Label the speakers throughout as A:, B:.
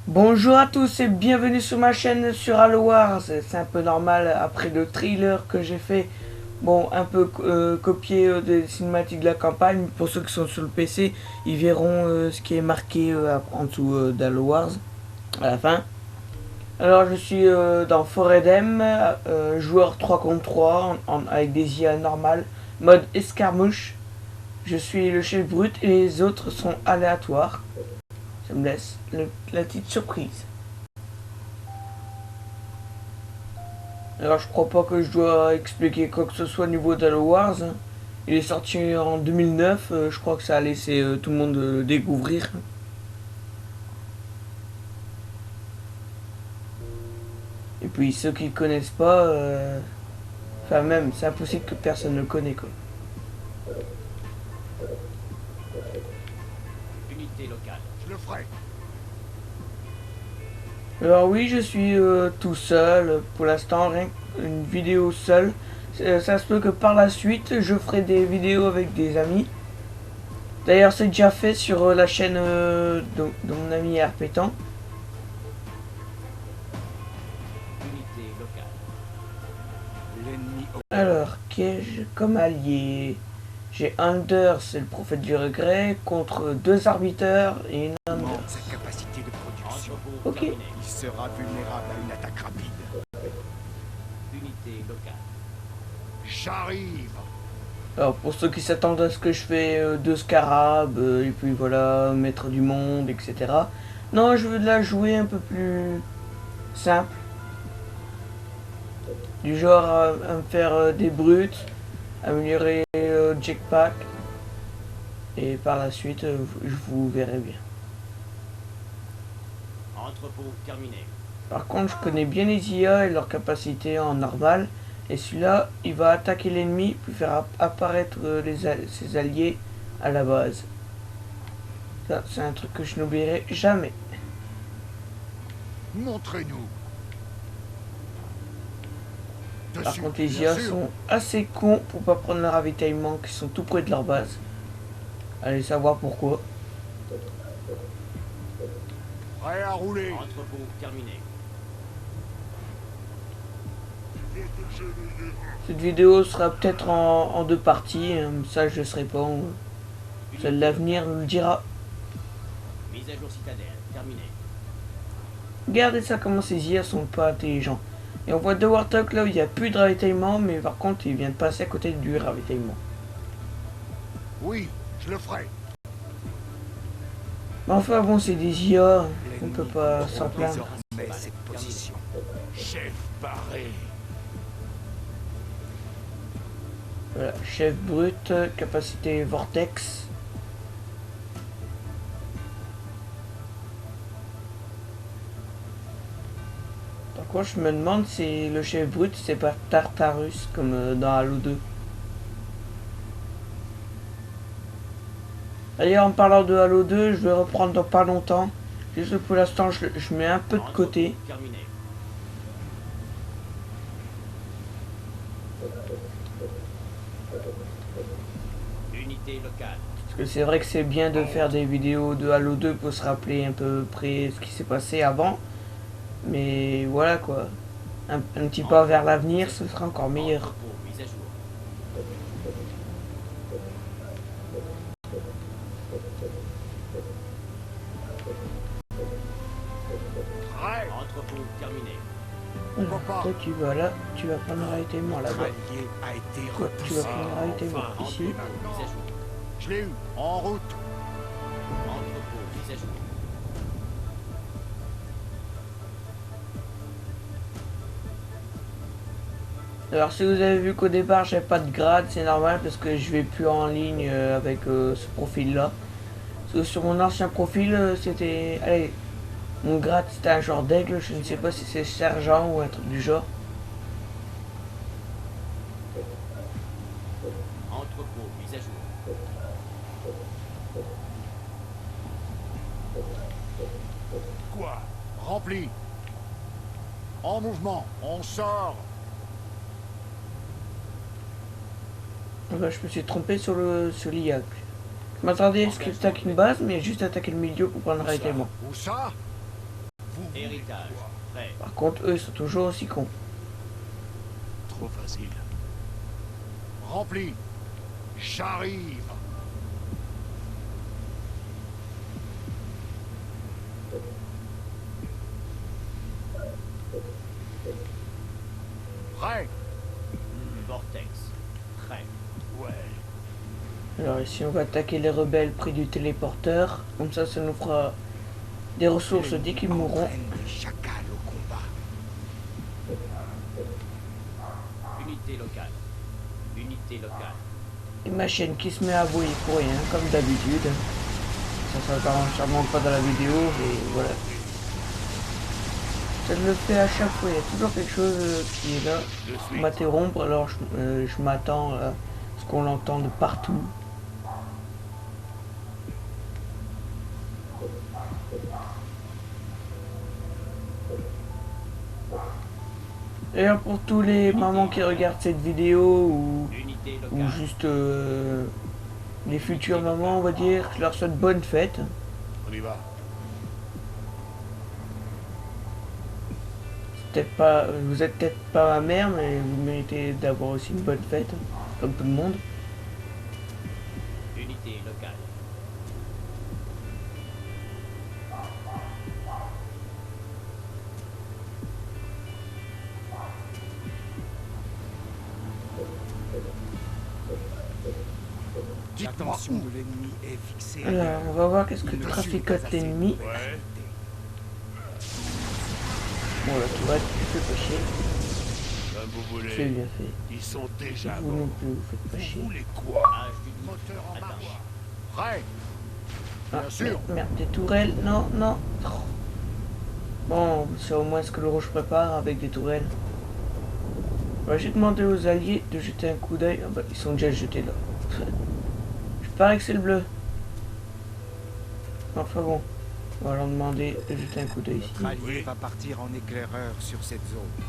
A: Bonjour à tous et bienvenue sur ma chaîne sur Halo Wars. C'est un peu normal après le thriller que j'ai fait. Bon, un peu copié des cinématiques de la campagne. Pour ceux qui sont sur le PC, ils verront ce qui est marqué en dessous d'Halo Wars à la fin. Alors je suis dans Foredem, joueur 3 contre 3 avec des IA normales, mode escarmouche. Je suis le chef brut et les autres sont aléatoires. Ça me laisse la petite surprise. Alors je crois pas que je dois expliquer quoi que ce soit au niveau d'Halo Wars. Il est sorti en 2009, je crois que ça a laissé tout le monde le découvrir. Et puis ceux qui le connaissent pas, enfin même, c'est impossible que personne ne le connaisse quoi.
B: Unité locale. Je le ferai.
A: Alors oui, je suis tout seul pour l'instant, rien qu'une vidéo seule. Ça se peut que par la suite, je ferai des vidéos avec des amis. D'ailleurs, c'est déjà fait sur la chaîne de mon ami Arpétan.
B: Unité locale. L'ennemi.
A: Alors, qu'ai-je comme allié? J'ai Under, c'est le prophète du regret, contre deux arbiteurs et une Under.
B: Sa capacité de production.
A: Ok.
B: Il sera vulnérable à une attaque rapide. Unité locale. J'arrive.
A: Alors, pour ceux qui s'attendent à ce que je fais deux scarabs, et puis voilà, mettre du monde, etc. Non, je veux de la jouer un peu plus simple. Du genre à me faire des brutes, améliorer le jetpack. Et par la suite, je vous verrai bien.
B: Entrepôt terminé.
A: Par contre, je connais bien les IA et leur capacité en normal. Et celui-là, il va attaquer l'ennemi puis faire apparaître ses alliés à la base. Ça, c'est un truc que je n'oublierai jamais.
B: Montrez-nous.
A: Par contre, les IA sont assez cons pour pas prendre le ravitaillement qui sont tout près de leur base. Allez savoir pourquoi.
B: Prêt à rouler. Entrepôt terminé.
A: Cette vidéo sera peut-être en deux parties. Ça, je ne serai pas. Seul l'avenir nous le dira.
B: Mise à jour citadelle terminé.
A: Regardez ça comment ces IA sont pas intelligents. Et on voit deux Warthog là où il n'y a plus de ravitaillement, mais par contre il vient de passer à côté du ravitaillement.
B: Oui, je le ferai.
A: Mais enfin bon, c'est des IA, on peut pas s'en plaindre.
B: Cette position. Chef barré.
A: Voilà, chef brut, capacité vortex. Par contre, je me demande si le chef brut c'est pas Tartarus comme dans Halo 2. D'ailleurs, en parlant de Halo 2, je vais reprendre dans pas longtemps. Juste pour l'instant, je mets un peu de côté.
B: Terminé. Unité locale.
A: Parce que c'est vrai que c'est bien de faire des vidéos de Halo 2 pour se rappeler un peu près ce qui s'est passé avant. Mais voilà quoi. Un petit pas vers l'avenir, ce sera encore meilleur.
B: Entrepôt mise à jour. Prêt. Entrepôt terminé.
A: Voilà, toi tu vas là, tu vas prendre un ravitaillement là-bas.
B: Allié a été
A: Toi, tu vas prendre un ravitaillement ici.
B: Mise à jour. Je l'ai eu. En route. Entrepôt mise à jour.
A: Alors si vous avez vu qu'au départ j'ai pas de grade, c'est normal parce que je vais plus en ligne avec ce profil là. Parce que sur mon ancien profil c'était... Allez, mon grade c'était un genre d'aigle, je ne sais pas si c'est sergent ou un truc du genre.
B: Entrepôt mise à jour. Quoi? Rempli. En mouvement. On sort.
A: Enfin, je me suis trompé sur l'IA. Je m'attendais à ce qu'il attaque une base, mais juste attaquer le milieu pour prendre un ravitaillement.
B: Où ça?
C: Héritage. Prêt.
A: Par contre, eux, ils sont toujours aussi cons.
B: Trop facile. Rempli. J'arrive. Prêt.
C: Vortex. Prêt.
B: Ouais.
A: Alors ici, on va attaquer les rebelles près du téléporteur. Comme ça nous fera des ressources dès qu'ils mourront.
B: Entraîne des chacals au combat.
C: Unité locale. Unité locale.
A: Et ma chaîne qui se met à bouillir pour rien, comme d'habitude. Ça s'entend sûrement pas dans la vidéo, mais voilà. Ça je le fais à chaque fois, il y a toujours quelque chose qui est là, pour m'interrompre, alors je m'attends à ce qu'on l'entende de partout. D'ailleurs pour tous les mamans qui regardent cette vidéo
C: Unité
A: ou
C: locale.
A: juste les futures mamans on va dire, je leur souhaite bonne fête.
B: On y va.
A: Peut-être pas, vous êtes peut-être pas ma mère, mais vous méritez d'avoir aussi une bonne fête, comme tout le monde.
C: Unité locale.
B: Dites-moi
D: L'attention
B: où.
D: de l'ennemi est fixée.
A: Alors, on va voir qu'est-ce que
D: Il ne
A: traficote
D: suit pas assez
A: l'ennemi.
D: pour
B: Ouais.
A: Bon, là, tu vois, tu fais pas chier.
B: Comme vous
A: C'est
B: voulez.
A: bien fait.
B: Ils sont déjà
A: Vous non
B: morts.
A: plus, vous faites pas
B: Vous
A: chier.
B: voulez quoi?
C: Âge du doute.
B: Moteur en
C: Attache.
B: marche. Prêt.
A: Ah,
B: Bien sûr.
A: merde, merde, des tourelles. Non, non. Oh. Bon, c'est au moins ce que le rouge prépare avec des tourelles. Ouais, j'ai demandé aux alliés de jeter un coup d'œil. Ah bah, ils sont déjà jetés là. Je parie que c'est le bleu. Enfin bon, on va leur demander de jeter un coup d'œil ici.
D: Notre allié
B: Oui.
D: va partir en éclaireur sur cette zone.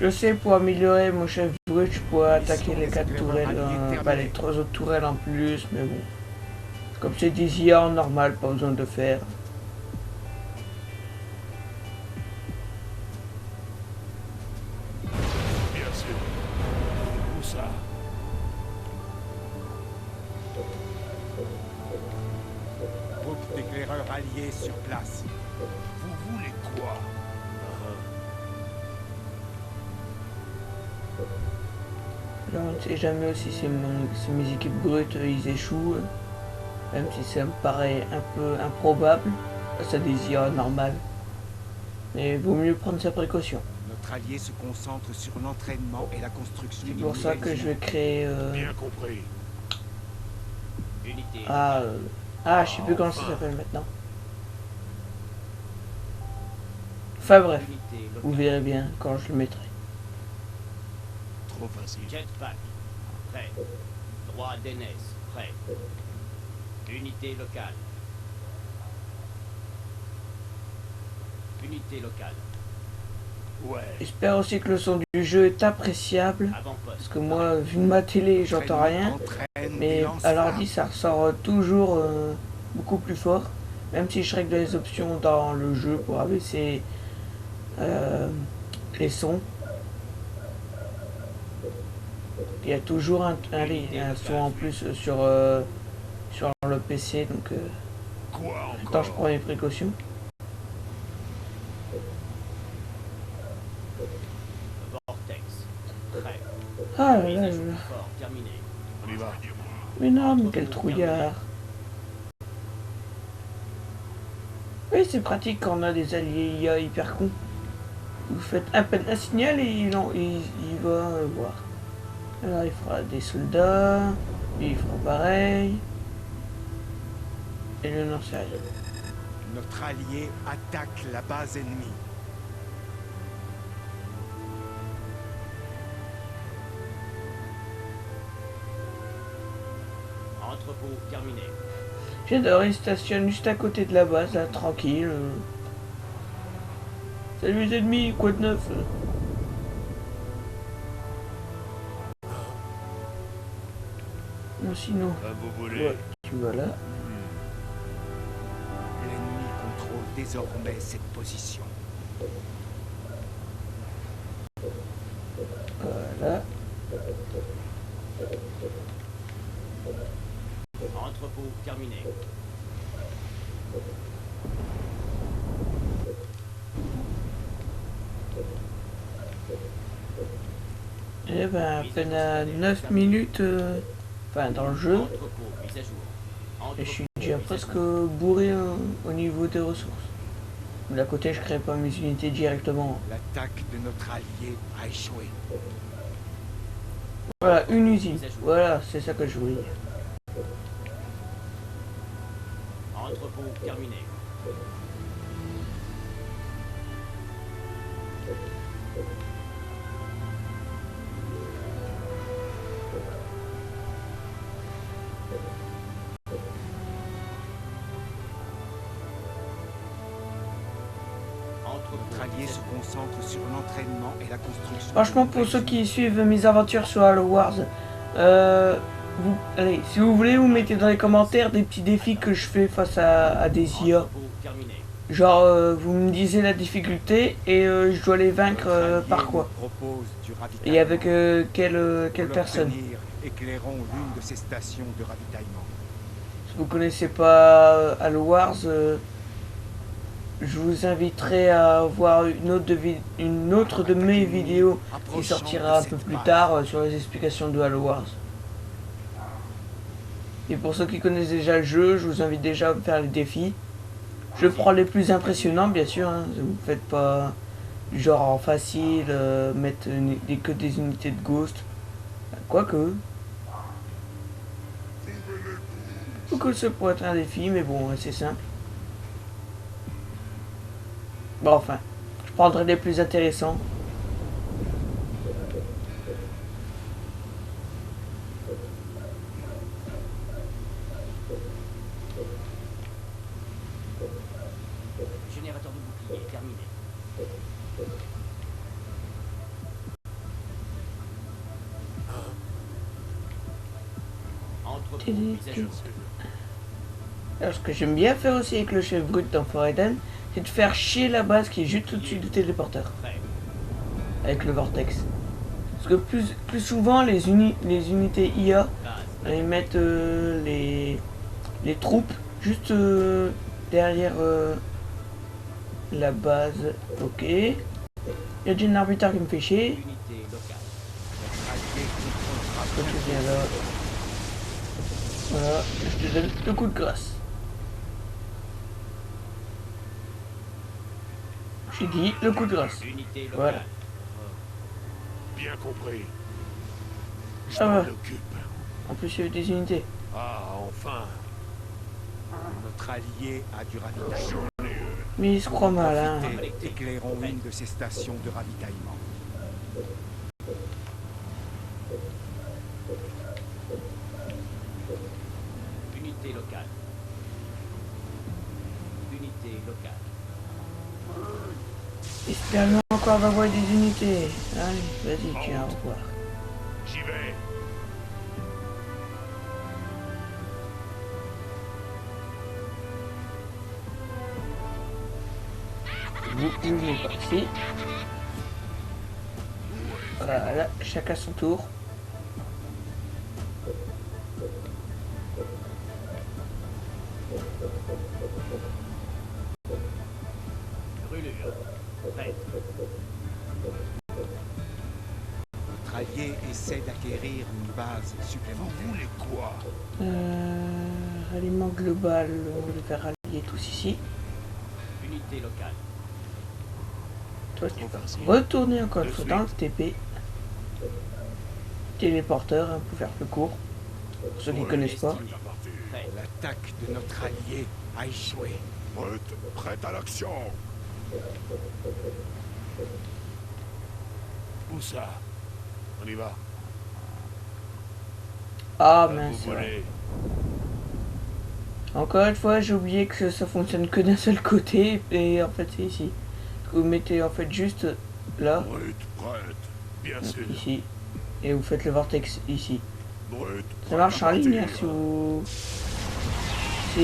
A: Je sais, pour améliorer mon chef brut, je pourrais attaquer les 4 tourelles, pas les 3 autres tourelles en plus, mais bon. Comme c'est des IA en normal, pas besoin de faire.
B: Bien sûr. Où ça?
D: Groupe d'éclaireurs alliés sur place.
B: Vous voulez quoi?
A: Là, on ne sait jamais aussi si, si mes équipes brutes ils échouent, même si ça me paraît un peu improbable. Ça des IA normales. Mais vaut mieux prendre sa précaution.
D: Notre allié se concentre sur l'entraînement et la construction
A: C'est
D: d'une
A: pour ça
D: nouvelle
A: que je
D: zone.
A: vais créer.
B: Bien compris.
C: Unité.
A: Je sais plus comment ça s'appelle maintenant. Enfin bref,
C: Unité
A: vous
C: locale.
A: verrez bien quand je le mettrai.
B: Trop facile.
C: Jetpack. Prêt. Droit d'aînesse. Prêt. Unité locale. Unité locale.
B: Ouais.
A: J'espère aussi que le son du jeu est appréciable.
C: Avant-poste.
A: Parce que moi, vu de ma télé, j'entends rien.
D: Entraîne
A: Mais
D: et lance
A: à l'ordi,
D: flamme.
A: ça ressort toujours beaucoup plus fort. Même si je règle les options dans le jeu pour abaisser les sons. Il y a toujours un son en plus sur le PC. Donc,
B: Quoi
A: attends, je
B: encore?
A: prends mes précautions.
C: Vortex. Prêt.
A: Ah là là là
C: Mise à jour
A: là.
C: fort terminé.
B: On y va.
A: Mais non, mais quel trouillard. Oui, c'est pratique quand on a des alliés IA hyper cons. Vous faites à peine un signal et il va voir. Alors il fera des soldats, lui il fera pareil. Et le non sérieux.
D: Notre allié attaque la base ennemie.
C: Entrepôt terminé.
A: J'adore, il stationne juste à côté de la base, là, tranquille. Salut les ennemis, quoi de neuf? Bon, sinon,
B: Comme vous voulez.
A: ouais, tu vas là.
D: désormais cette position.
A: Voilà.
C: Entrepôt terminé.
A: Et ben, à peine à 9 minutes, enfin dans le jeu,
C: Entrepôt mise à jour.
A: et je suis déjà presque bourré au niveau des ressources. De l'à côté, je crée pas mes unités directement.
D: L'attaque de notre allié a échoué.
A: Voilà, une usine. Voilà, c'est ça que je voulais dire.
C: Entrepôt terminé.
D: Notre allié se concentre sur l'entraînement et la construction.
A: Franchement, pour ceux qui suivent mes aventures sur Halo Wars, allez, si vous voulez, vous mettez dans les commentaires des petits défis que je fais face à des IA.
C: Entrepôt terminé.
A: Genre, vous me disiez la difficulté et je dois les vaincre par quoi.
D: Propose du
A: Et avec quelle
D: Pour
A: personne.
D: l'obtenir, éclairons l'une de ces stations de ravitaillement.
A: Si vous connaissez pas Halo Wars, je vous inviterai à voir une autre de mes vidéos qui sortira un peu plus tard sur les explications de Halo Wars. Et pour ceux qui connaissent déjà le jeu, je vous invite déjà à faire les défis. Je prends les plus impressionnants, bien sûr. Hein. Vous faites pas genre en facile, mettre que des unités de Ghost. Quoique. Quoique ça pourrait être un défi, mais bon, c'est simple. Bon, enfin, je prendrai les plus intéressants.
C: Générateur de bouclier terminé. Entrepôt mise à jour.
A: Alors, ce que j'aime bien faire aussi avec le chef brut dans Foreign, c'est de faire chier la base qui est juste au-dessus du téléporteur.
C: Prêt.
A: Avec le vortex. Parce que plus souvent, les unités IA,
C: Base.
A: elles mettent les troupes juste derrière la base. Ok. Il y a déjà un arbitre qui me fait chier.
C: Unité locale.
D: Allié contrôlera
A: Quand tu viens là. Voilà, je te donne le coup de grâce. J'ai dit le coup de grâce.
C: Unité locale.
A: Voilà.
B: Bien compris. Je
A: Ça
B: m'en
A: va.
B: occupe.
A: En plus, il y a eu des unités.
B: Ah, enfin.
D: Notre allié a du ravitaillement.
A: Mais il se croit mal, hein.
D: Profitez, éclairons une de ces stations de ravitaillement.
C: Unité locale. Unité locale.
A: Espère encore d'avoir des unités. Allez, vas-y, tiens, au revoir.
B: J'y vais.
A: Vous est parti. Voilà, chacun son tour.
C: Brûlure. Prête.
D: Notre allié essaie d'acquérir une base
B: Vous
D: supplémentaire.
B: voulez quoi?
A: Ralliement global, on va le faire rallier tous ici.
C: Unité locale.
A: Toi, tu vas retourner encore une fois dans le TP. Téléporteur, hein, pour faire plus court. Pour ceux qui connaissent pas.
C: Estimé. Prêt.
D: L'attaque de notre allié a échoué.
B: Prête à l'action. Où ça? On y va.
A: Ah
B: Là,
A: mince.
B: vous voulez.
A: Encore une fois, j'ai oublié que ça fonctionne que d'un seul côté. Et en fait, c'est ici. Vous mettez en fait juste là,
B: Brut, prête. Bien sûr.
A: ici. Et vous faites le vortex ici.
B: Brut.
A: Ça marche en
B: prête à
A: ligne, hein,
B: partir.
A: si vous... C'est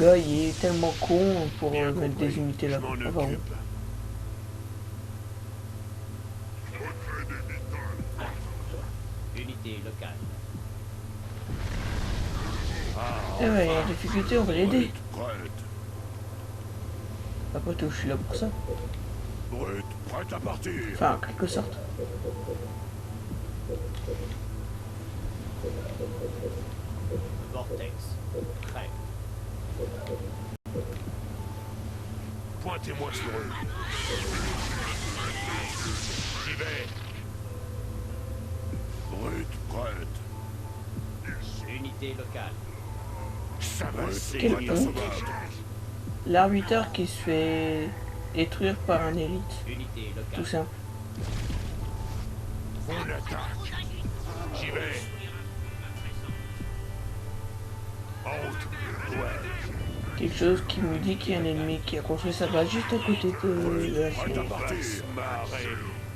A: gars, il est tellement con pour
D: Bien
A: mettre
D: compris.
A: des unités là.
D: Je m'en
A: Ah, pardon.
D: occupe.
C: Unité locale.
A: Eh ouais, il y a des difficultés, on va l'aider.
D: Prête.
A: Après tout, je suis là pour ça.
D: Brut, prête à partir.
A: Enfin, en quelque sorte.
C: Vortex. Prêt.
D: Pointez-moi sur eux. J'y vais. Brut, prête.
C: Unité locale.
D: Ça va, c'est
A: Quel
D: prête à
A: honte.
D: se battre.
A: L'arbitre qui se fait détruire par un élite.
C: Unité
A: Tout
C: locale.
A: simple.
D: On attaque. J'y vais. En route. Ouais.
A: Quelque chose qui me dit qu'il y a un ennemi qui a construit sa base juste à côté de la
D: Prête à
A: Syrie.
D: partir.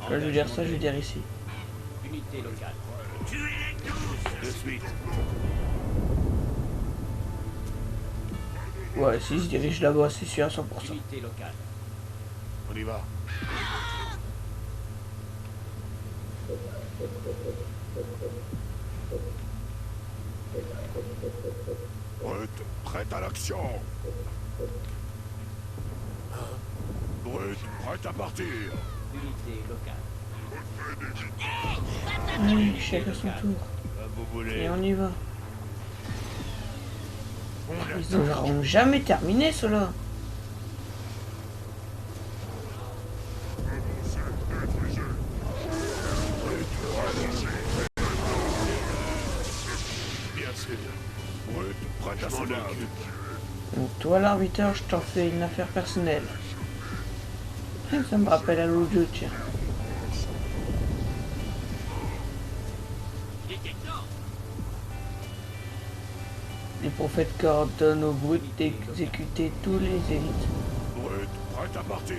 A: Quand je veux dire ça, je veux dire ici.
C: Unité locale.
D: De suite.
A: Ouais, s'il se dirige là-bas, c'est sûr à 100%.
C: Unité locale.
D: On y va. Brut, prête à l'action. Brut, prête à partir.
C: Unité locale.
A: Allez, chacun son tour.
D: Vous voulez.
A: Et on y va.
D: On
A: Ils n'auront jamais terminé, cela.
D: bien sûr. Brut, prête à se battre.
A: Donc toi, l'arbitre, je t'en fais une affaire personnelle. Ça me rappelle à l'autre jeu, tiens. Les prophètes coordonnent aux brutes d'exécuter tous les élites.
D: Brut, prête à partir.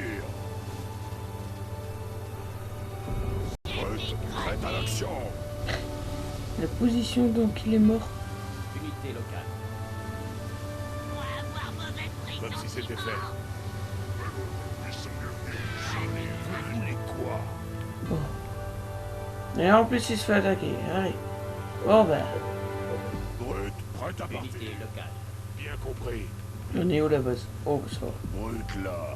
D: Brut, prête à l'action.
A: La position donc il est mort.
C: Unité locale.
D: Comme si c'était fait. Vous voulez quoi?
A: Oh. Et en plus il se fait attaquer. Allez. Bon ben,
D: Brut, prête à partir.
C: Unité locale.
D: Bien compris.
A: on est où la base? Oh, ça va.
D: Brut là.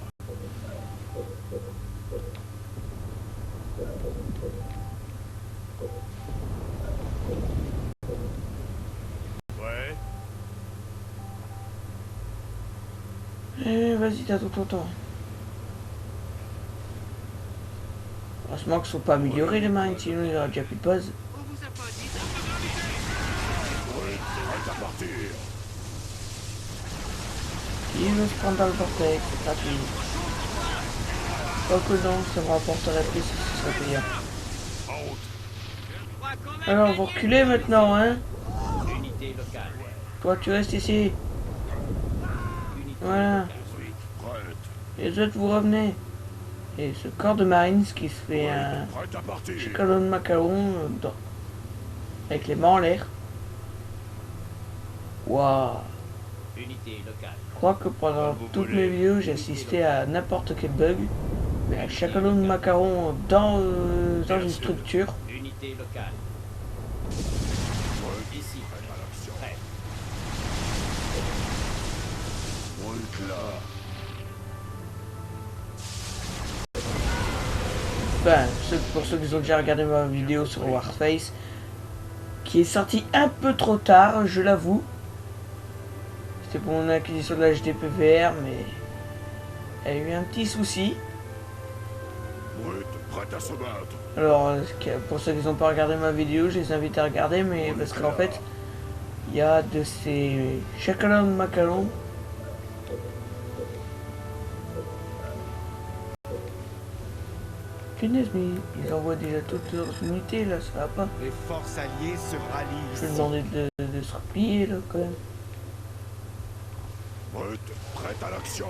D: Ouais.
A: Vas-y, t'as tout ton temps. Heureusement qu'ils sont pas améliorés les mines, sinon il y aurait déjà plus de base.
D: Brut, prête à partir.
A: Qui veut se prendre dans le vortex? C'est gratuit. Pas que non, ça me rapporterait plus si ce serait payant.
D: En route.
A: Alors vous reculez maintenant, hein?
C: Unité locale.
A: Toi tu restes ici.
C: Unité
A: Voilà.
C: locale.
D: Prête.
A: Les autres vous revenez. Et ce corps de Marines qui se fait un
D: Prête à partir.
A: colonne de macaron avec les mains en l'air. Waouh.
C: Unité locale.
A: Je crois que pendant toutes mes vidéos j'ai assisté à n'importe quel bug. Mais avec chaque colonne de macaron dans une structure.
C: Unité locale. Ici. Prêt.
D: Brut là.
A: Ben, pour ceux qui ont déjà regardé ma vidéo sur Warface, qui est sortie un peu trop tard, je l'avoue. C'était pour mon acquisition de la GTPVR, mais elle a eu un petit souci.
D: Brut, prête à se battre.
A: Alors, pour ceux qui n'ont pas regardé ma vidéo, je les invite à regarder, mais parce qu'en fait, il y a de ces Chakalon Macalon. Punaise, mais ils envoient déjà toutes leurs unités là, ça va pas.
D: Les forces alliées se rallient.
A: Je vais demander de se replier là quand même.
D: Brut, prête à l'action.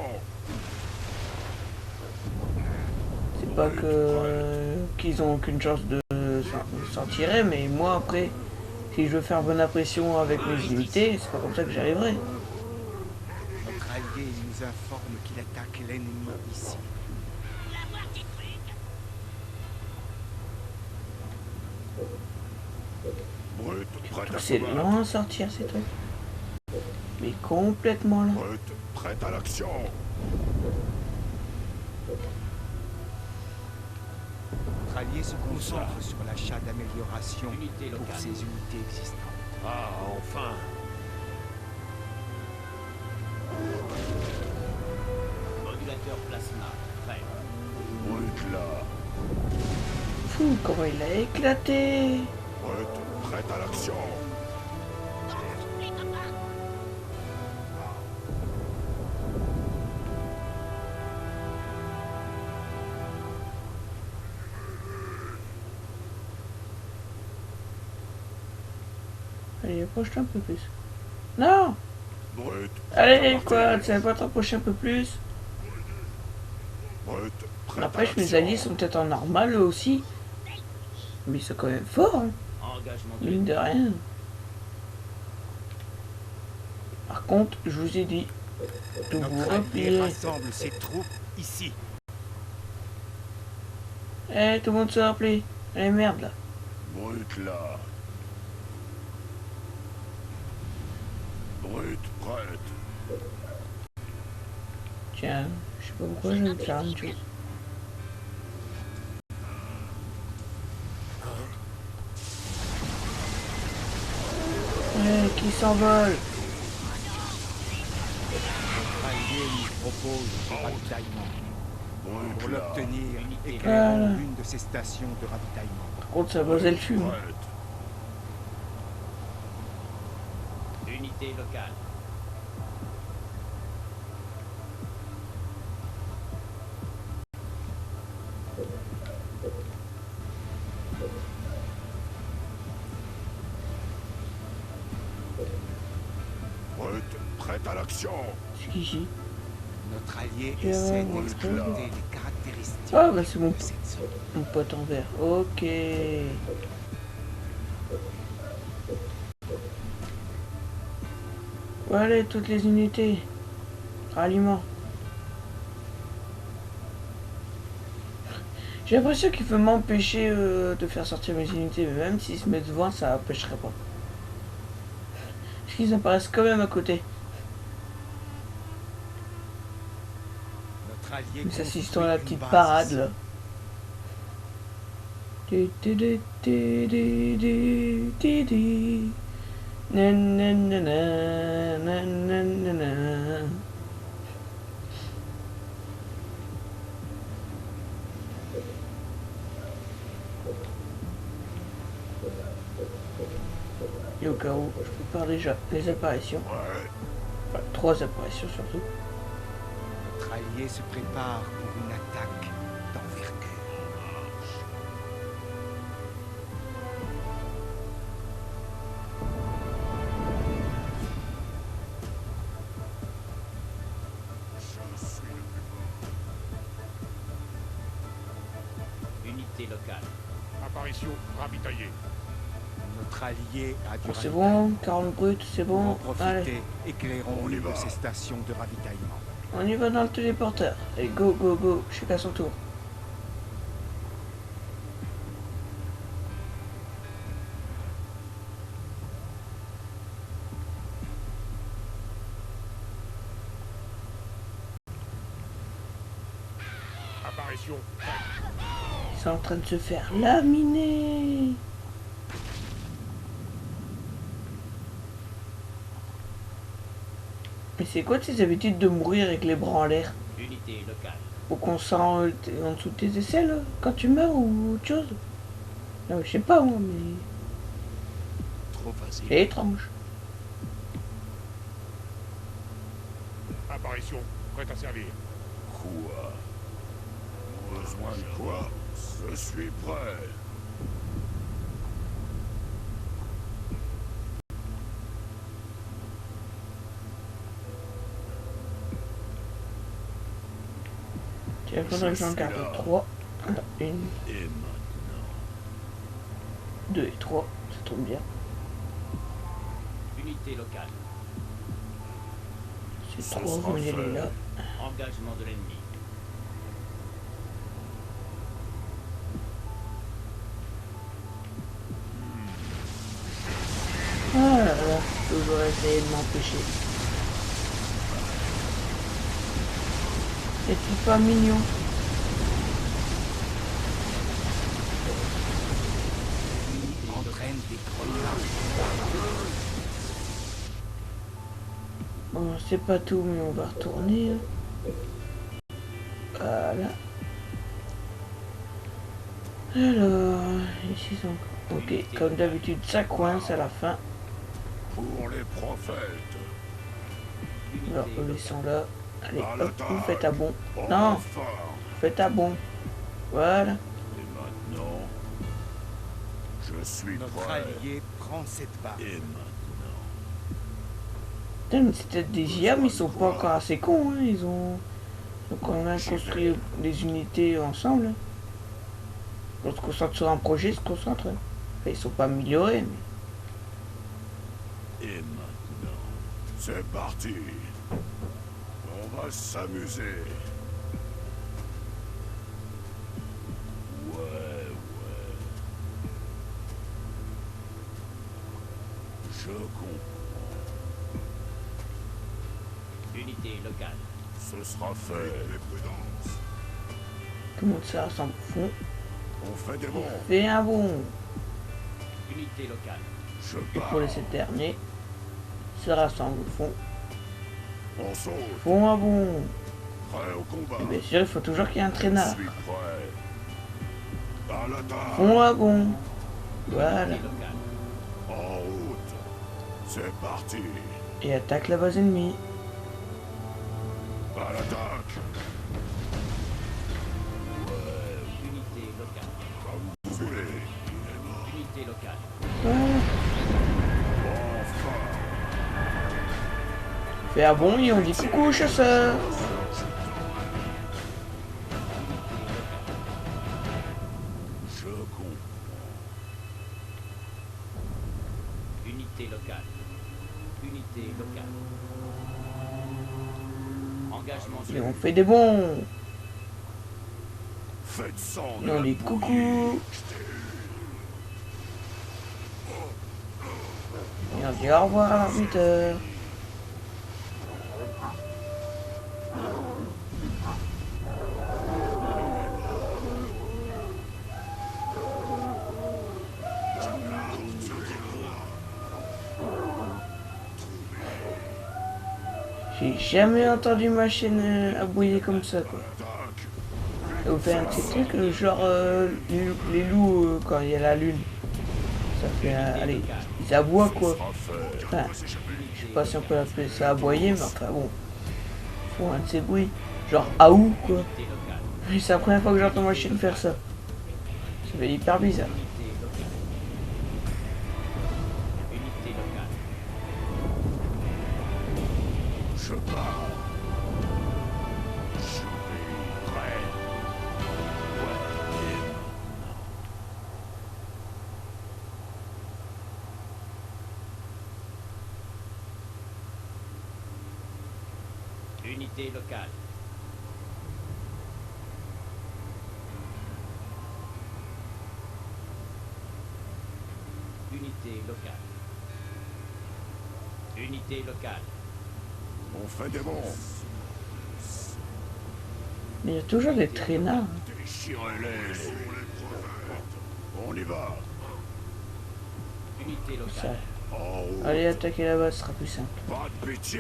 A: C'est pas que qu'ils ont aucune chance de s'en tirer, mais moi après, si je veux faire bonne impression avec mes unités, c'est pas comme ça que j'y arriverai.
D: nous informe qu'il attaque l'ennemi ici.
B: Brut, prête à
A: C'est
B: combattre.
A: lent à sortir ces trucs. Mais complètement lent.
B: Brut, prête à l'action.
D: Notre allié se concentre sur l'achat d'améliorations
C: Unité
D: pour
C: locale.
D: ses unités existantes.
B: Ah, enfin.
C: Modulateur plasma. Prêt.
B: Brut, là.
A: Fou, comment il a éclaté.
B: Brut, prête à l'action.
A: Allez, approche-toi un peu plus. Non.
B: Brut.
A: Allez, quoi, tu savais pas t'approcher un peu plus?
B: Brut, prête
A: Après,
B: à
A: mes
B: l'action.
A: alliés sont peut-être en normal eux aussi. Mais ils sont quand même forts, hein.
C: Engagement
A: Mine de rien. Par contre, je vous ai dit de vous
D: Notre allié
A: replier.
D: rassemble ses troupes ici.
A: Eh, tout le monde se replie. Allez, merde, là.
B: Brut, là. Brut, prête.
A: Tiens, je sais pas pourquoi je vais faire une chose. Ouais, qui s'envole.
D: Notre allié nous propose du ravitaillement.
B: Brut,
D: Pour
B: là.
D: l'obtenir,
C: Unité
D: éclairons
A: locale.
D: l'une de ces stations de ravitaillement.
A: Par contre, ça bosse le fume.
B: Prête.
C: Unité locale.
B: Brut, prête à l'action.
A: C'est qui ici?
D: Notre allié
A: Et
D: essaie
A: bon,
D: d'exploiter les caractéristiques
A: Ah, bah c'est bon.
D: de cette zone.
A: Mon pote en vert. Ok. Allez, toutes les unités. Ralliement. J'ai l'impression qu'il veut m'empêcher de faire sortir mes unités, mais même s'ils se mettent devant, ça empêcherait pas. Parce qu'ils apparaissent quand même à côté.
D: Notre allié
A: Mais ça, c'est
D: construit
A: histoire de la
D: une
A: petite
D: base
A: parade
D: ici.
A: là. Ti, ti, ti, ti, ti, ti, ti, ti. Na, na, na, na, na, na, na, na. Et au cas où, je prépare déjà les apparitions.
B: Ouais.
A: Enfin, 3 apparitions surtout.
D: Notre allié se prépare pour une attaque d'envergure.
C: Unité locale.
B: Apparition ravitaillée.
D: Notre allié a du
A: C'est
D: ravitaillement.
A: bon, 40 brutes, c'est
D: Pour en
A: bon. Allez,
D: profiter, éclairons
B: On y
D: une
B: va.
D: de ces stations de ravitaillement.
A: on y va dans le téléporteur. Et go, go, go, chacun son tour.
B: Apparition.
A: Ils sont en train de se faire laminer. Mais c'est quoi de ces habitudes de mourir avec les bras en l'air?
C: Unité locale.
A: Faut qu'on sent en dessous de tes aisselles quand tu meurs ou autre chose? Non, je sais pas moi, mais
B: Trop facile.
A: c'est étrange.
B: Apparition. Prête à servir. Quoi? Besoin de quoi? Je suis prêt.
A: Il faudrait que j'en garde 3. 1,
B: Et maintenant?
A: 2 et 3, ça tombe bien.
C: Unité locale.
A: C'est
B: Ça
A: 3,
B: sera
A: on est
B: fait.
A: là.
C: Engagement de l'ennemi.
A: Ah là là, toujours essayer de m'empêcher. Est-il pas mignon?
D: Entraîne des grenades.
A: Bon, c'est pas tout, mais on va retourner. Hein. Voilà. Alors, ici sont... Ok, comme d'habitude, ça coince à la fin.
B: Pour les prophètes.
A: Alors, eux, ils sont là. Allez,
B: À
A: hop,
B: l'attaque.
A: vous faites à bon.
B: En
A: Non,
B: forme.
A: faites à bon. Voilà.
B: Et maintenant, je suis
D: Notre
B: prêt.
D: allié prend cette barre.
B: Et maintenant,
A: Putain, mais c'est peut-être des IA, mais ils sont pas encore assez cons. Hein. Ils ont quand même construit des unités ensemble. Hein. On se concentre sur un projet, ils se concentrent. Hein. Enfin, ils sont pas améliorés, mais...
B: et maintenant, c'est parti. On va s'amuser. Ouais. Je comprends.
C: Unité locale.
B: Ce sera fait. Les prudences.
A: Comment ça ressemble au fond?
B: On fait des bons.
A: Fais un bon.
C: Unité locale.
B: Je
A: Et pour
B: pars.
A: les 7 derniers, se rassemblent au fond.
B: On saute.
A: Font un bon.
B: Prêt au combat.
A: Et bien sûr, il faut toujours qu'il y ait un
B: Je
A: traînard.
B: suis prêt. À l'attaque.
A: Font un bon. Voilà.
C: Unité locale.
B: En route. C'est parti.
A: Et attaque la base ennemie.
B: À l'attaque.
C: Unité locale.
B: Comme vous voulez.
C: Unité locale.
A: Voilà.
B: Enfin.
A: Fais un bon et on dit coucou chasseur.
B: Je comprends.
C: Unité locale. Unité locale. Engagement
A: Et
C: sur
A: on fait des bons.
B: Faites sang
A: Et
B: de
A: on
B: la
A: dit
B: bouillie.
A: coucou. Et on dit au revoir à l'arbitre. J'ai jamais entendu ma chaîne aboyer comme ça quoi.
B: Attaque.
A: Et vous faites un petit truc genre les loups quand il y a la lune. Ça fait allez, ils aboient quoi.
B: Sera fait.
A: Enfin, je sais pas si on peut appeler ça aboyer, mais enfin bon. Ils font un de ces bruits. Genre aou quoi.
C: unité locale.
A: Et c'est la première fois que j'entends ma chaîne faire ça. Ça fait hyper bizarre.
C: Unité locale. Unité locale.
B: Je pars. Je suis prêt. Ouais. Et
C: Unité locale. Unité locale. Unité locale.
B: on fait des bons.
A: Mais il y a toujours des traînards. Hein.
B: Déchirez-les. On y va.
C: Unité
A: Ça.
C: locale.
B: En haut.
A: Allez, attaquer là-bas, ce sera plus simple.
B: Pas de pitié.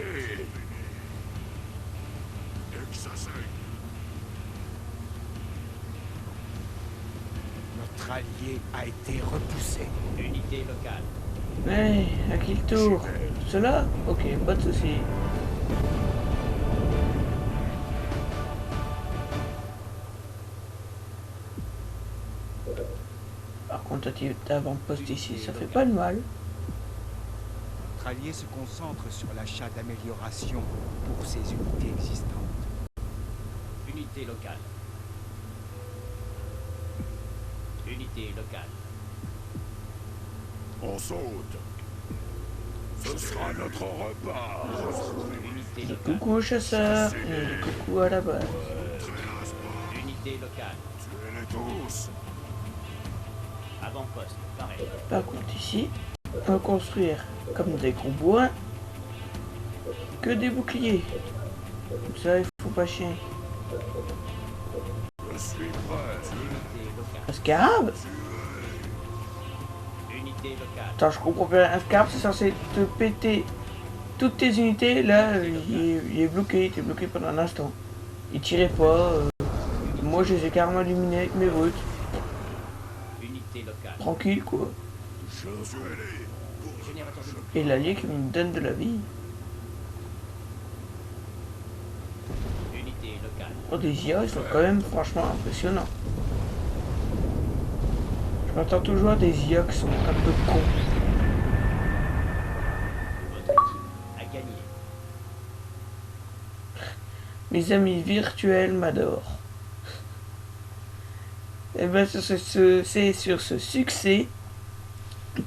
B: Et que ça saigne.
D: Notre allié a été repoussé.
C: Unité locale.
A: Allez, à qui le tour? Cela? Ok, pas de soucis. Par contre, avant-poste ici, ça fait pas de mal.
D: Notre allié se concentre sur l'achat d'améliorations pour ses unités existantes.
C: Unité locale. Unité locale.
B: On saute. Ce sera notre repas.
C: Unité Unité locale.
A: Coucou chasseur, et coucou à la base.
C: Unité locale.
B: Tuez-les tous.
C: Avant-poste. Pareil.
A: Par contre ici, on va construire comme des gros bourrins que des boucliers. Comme ça il faut pas chier.
B: Je suis prêt.
C: Unité locale.
A: Un scarab?
C: Unité locale.
A: Attends, je comprends pas. Un scarab c'est censé te péter toutes tes unités. Là, il est bloqué. Il est bloqué pendant un instant. Il tirait pas. Moi je les ai carrément éliminés avec mes brutes.
C: Unité locale.
A: Tranquille quoi.
B: Tuez-les.
C: Générateur de boucle.
A: Et l'allié qui me donne de la vie.
C: Unité locale.
A: Oh, des IA, ils sont quand même franchement impressionnants. Je m'attends toujours à des IA qui sont un peu cons.
C: Votre équipe a gagné.
A: Mes amis virtuels m'adorent. Et bien c'est sur ce succès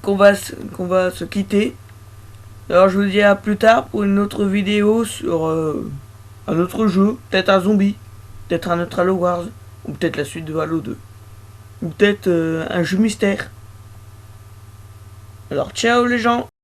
A: qu'on va se quitter. Alors je vous dis à plus tard pour une autre vidéo sur un autre jeu, peut-être un zombie, peut-être un autre Halo Wars, ou peut-être la suite de Halo 2, ou peut-être un jeu mystère. Alors ciao les gens.